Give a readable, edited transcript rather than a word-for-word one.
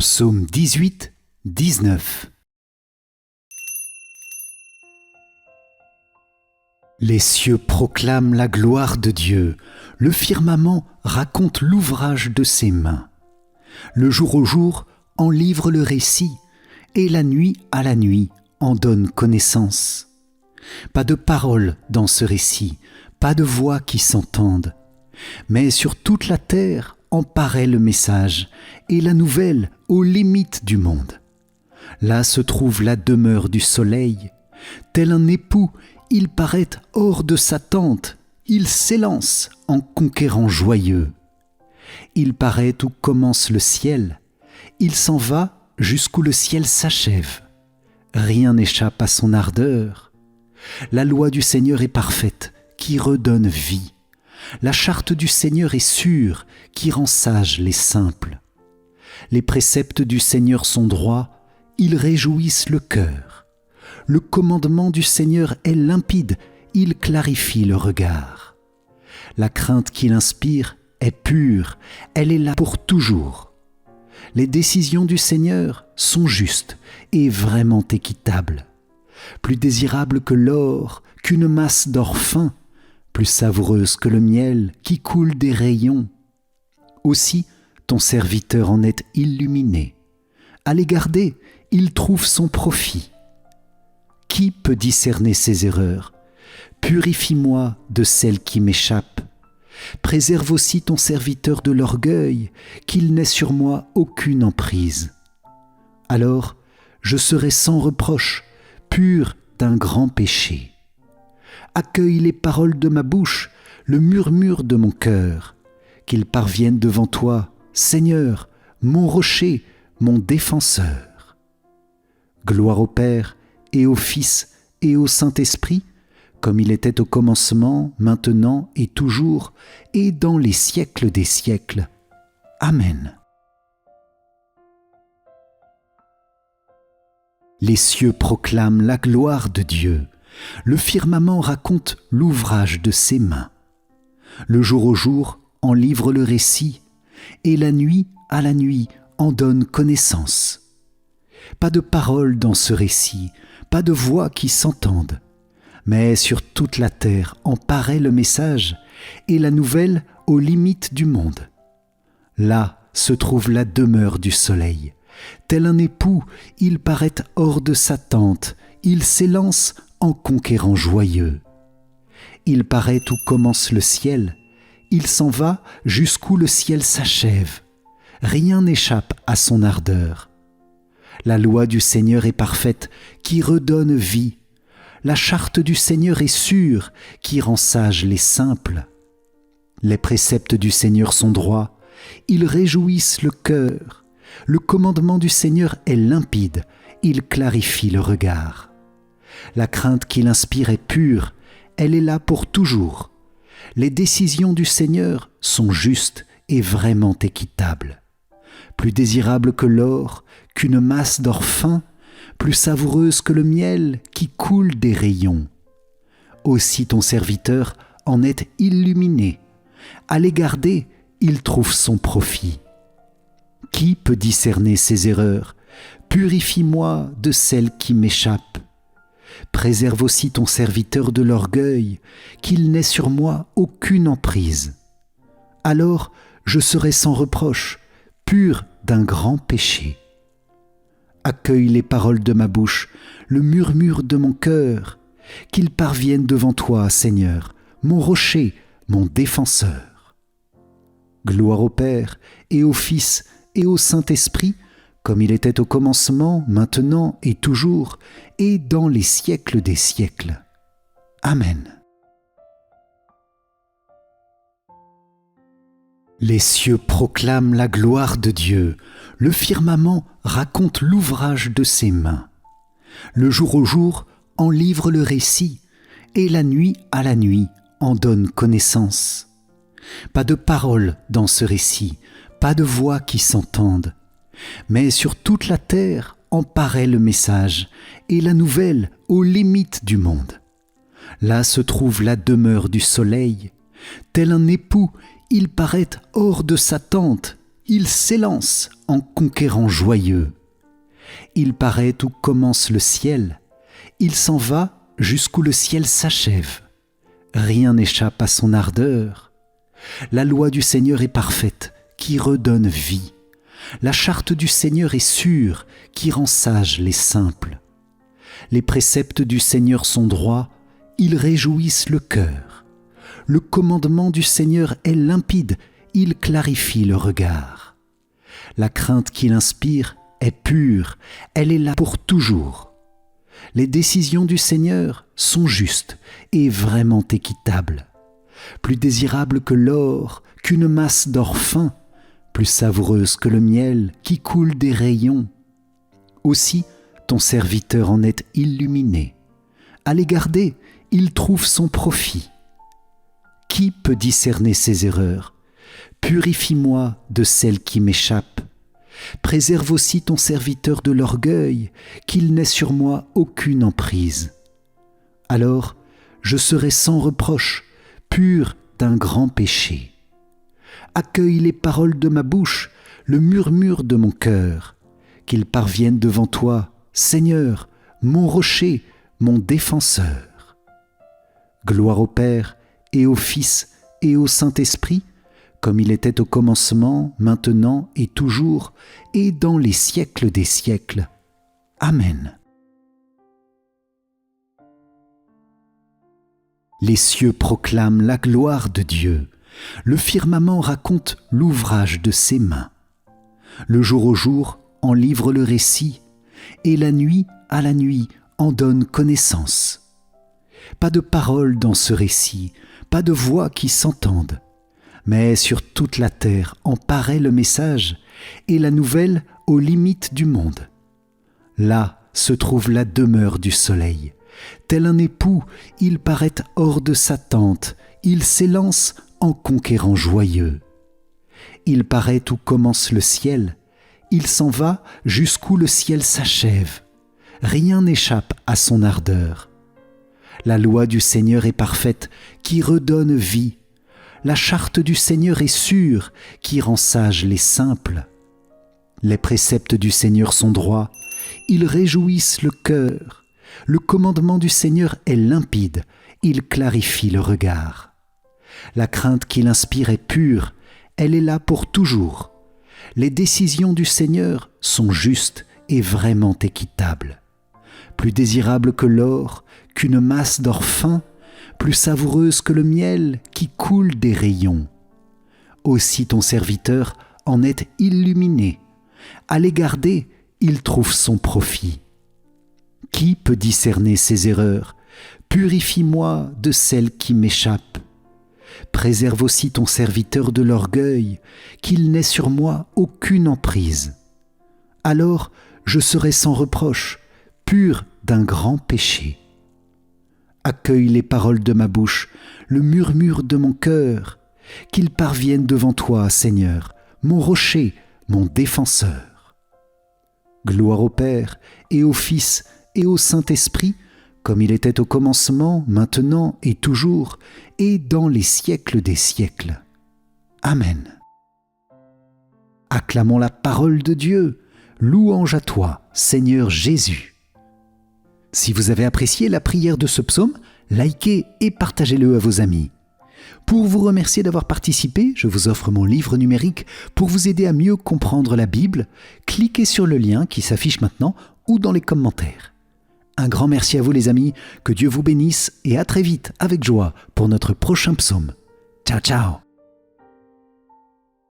Psaume 18, 19. Les cieux proclament la gloire de Dieu, le firmament raconte l'ouvrage de ses mains. Le jour au jour en livre le récit, et la nuit à la nuit en donne connaissance. Pas de paroles dans ce récit, pas de voix qui s'entendent, mais sur toute la terre en paraît le message, et la nouvelle aux limites du monde. Là se trouve la demeure du soleil. Tel un époux, il paraît hors de sa tente, il s'élance en conquérant joyeux. Il paraît où commence le ciel, il s'en va jusqu'où le ciel s'achève. Rien n'échappe à son ardeur. La loi du Seigneur est parfaite, qui redonne vie. La charte du Seigneur est sûre, qui rend sages les simples. Les préceptes du Seigneur sont droits, ils réjouissent le cœur. Le commandement du Seigneur est limpide, il clarifie le regard. La crainte qu'il inspire est pure, elle est là pour toujours. Les décisions du Seigneur sont justes et vraiment équitables. Plus désirables que l'or, qu'une masse d'or fin, plus savoureuse que le miel qui coule des rayons. Aussi, ton serviteur en est illuminé. À les garder, il trouve son profit. Qui peut discerner ses erreurs? Purifie-moi de celles qui m'échappent. Préserve aussi ton serviteur de l'orgueil, qu'il n'ait sur moi aucune emprise. Alors, je serai sans reproche, pur d'un grand péché. Accueille les paroles de ma bouche, le murmure de mon cœur, qu'ils parviennent devant toi, Seigneur, mon rocher, mon défenseur. Gloire au Père et au Fils et au Saint-Esprit, comme il était au commencement, maintenant et toujours, et dans les siècles des siècles. Amen. Les cieux proclament la gloire de Dieu. Le firmament raconte l'ouvrage de ses mains. Le jour au jour en livre le récit, et la nuit à la nuit en donne connaissance. Pas de paroles dans ce récit, pas de voix qui s'entendent, mais sur toute la terre en paraît le message, et la nouvelle aux limites du monde. Là se trouve la demeure du soleil. Tel un époux, il paraît hors de sa tente, il s'élance en conquérant joyeux. Il paraît où commence le ciel, il s'en va jusqu'où le ciel s'achève. Rien n'échappe à son ardeur. La loi du Seigneur est parfaite, qui redonne vie. La charte du Seigneur est sûre, qui rend sages les simples. Les préceptes du Seigneur sont droits, ils réjouissent le cœur. Le commandement du Seigneur est limpide, il clarifie le regard. La crainte qu'il inspire est pure, elle est là pour toujours. Les décisions du Seigneur sont justes et vraiment équitables. Plus désirables que l'or, qu'une masse d'or fin, plus savoureuse que le miel qui coule des rayons. Aussi ton serviteur en est illuminé. À les garder, il trouve son profit. Qui peut discerner ses erreurs? Purifie-moi de celles qui m'échappent. Préserve aussi ton serviteur de l'orgueil, qu'il n'ait sur moi aucune emprise. Alors je serai sans reproche, pur d'un grand péché. Accueille les paroles de ma bouche, le murmure de mon cœur, qu'ils parviennent devant toi, Seigneur, mon rocher, mon défenseur. Gloire au Père et au Fils et au Saint-Esprit, comme il était au commencement, maintenant et toujours, et dans les siècles des siècles. Amen. Les cieux proclament la gloire de Dieu, le firmament raconte l'ouvrage de ses mains. Le jour au jour en livre le récit, et la nuit à la nuit en donne connaissance. Pas de paroles dans ce récit, pas de voix qui s'entendent, mais sur toute la terre en paraît le message, et la nouvelle aux limites du monde. Là se trouve la demeure du soleil. Tel un époux, il paraît hors de sa tente, il s'élance en conquérant joyeux. Il paraît où commence le ciel, il s'en va jusqu'où le ciel s'achève. Rien n'échappe à son ardeur. La loi du Seigneur est parfaite, qui redonne vie. La charte du Seigneur est sûre, qui rend sages les simples. Les préceptes du Seigneur sont droits, ils réjouissent le cœur. Le commandement du Seigneur est limpide, il clarifie le regard. La crainte qu'il inspire est pure, elle est là pour toujours. Les décisions du Seigneur sont justes et vraiment équitables. Plus désirables que l'or, qu'une masse d'or fin, plus savoureuse que le miel qui coule des rayons. Aussi, ton serviteur en est illuminé. À les garder, il trouve son profit. Qui peut discerner ses erreurs? Purifie-moi de celles qui m'échappent. Préserve aussi ton serviteur de l'orgueil, qu'il n'ait sur moi aucune emprise. Alors, je serai sans reproche, pur d'un grand péché. Accueille les paroles de ma bouche, le murmure de mon cœur, qu'ils parviennent devant toi, Seigneur, mon rocher, mon défenseur. Gloire au Père et au Fils et au Saint-Esprit, comme il était au commencement, maintenant et toujours, et dans les siècles des siècles. Amen. Les cieux proclament la gloire de Dieu. Le firmament raconte l'ouvrage de ses mains. Le jour au jour en livre le récit, et la nuit à la nuit en donne connaissance. Pas de paroles dans ce récit, pas de voix qui s'entendent, mais sur toute la terre en paraît le message, et la nouvelle aux limites du monde. Là se trouve la demeure du soleil. Tel un époux, il paraît hors de sa tente, il s'élance en conquérant joyeux. Il paraît où commence le ciel, il s'en va jusqu'où le ciel s'achève. Rien n'échappe à son ardeur. La loi du Seigneur est parfaite, qui redonne vie. La charte du Seigneur est sûre, qui rend sages les simples. Les préceptes du Seigneur sont droits, ils réjouissent le cœur. Le commandement du Seigneur est limpide, il clarifie le regard. La crainte qu'il inspire est pure, elle est là pour toujours. Les décisions du Seigneur sont justes et vraiment équitables. Plus désirables que l'or, qu'une masse d'or fin, plus savoureuse que le miel qui coule des rayons. Aussi ton serviteur en est illuminé. À les garder, il trouve son profit. Qui peut discerner ses erreurs? Purifie-moi de celles qui m'échappent. Préserve aussi ton serviteur de l'orgueil, qu'il n'ait sur moi aucune emprise. Alors je serai sans reproche, pur d'un grand péché. Accueille les paroles de ma bouche, le murmure de mon cœur, qu'ils parviennent devant toi, Seigneur, mon rocher, mon défenseur. Gloire au Père et au Fils et au Saint-Esprit, comme il était au commencement, maintenant et toujours, et dans les siècles des siècles. Amen. Acclamons la parole de Dieu. Louange à toi, Seigneur Jésus. Si vous avez apprécié la prière de ce psaume, likez et partagez-le à vos amis. Pour vous remercier d'avoir participé, je vous offre mon livre numérique pour vous aider à mieux comprendre la Bible. Cliquez sur le lien qui s'affiche maintenant ou dans les commentaires. Un grand merci à vous les amis, que Dieu vous bénisse et à très vite avec joie pour notre prochain psaume. Ciao ciao.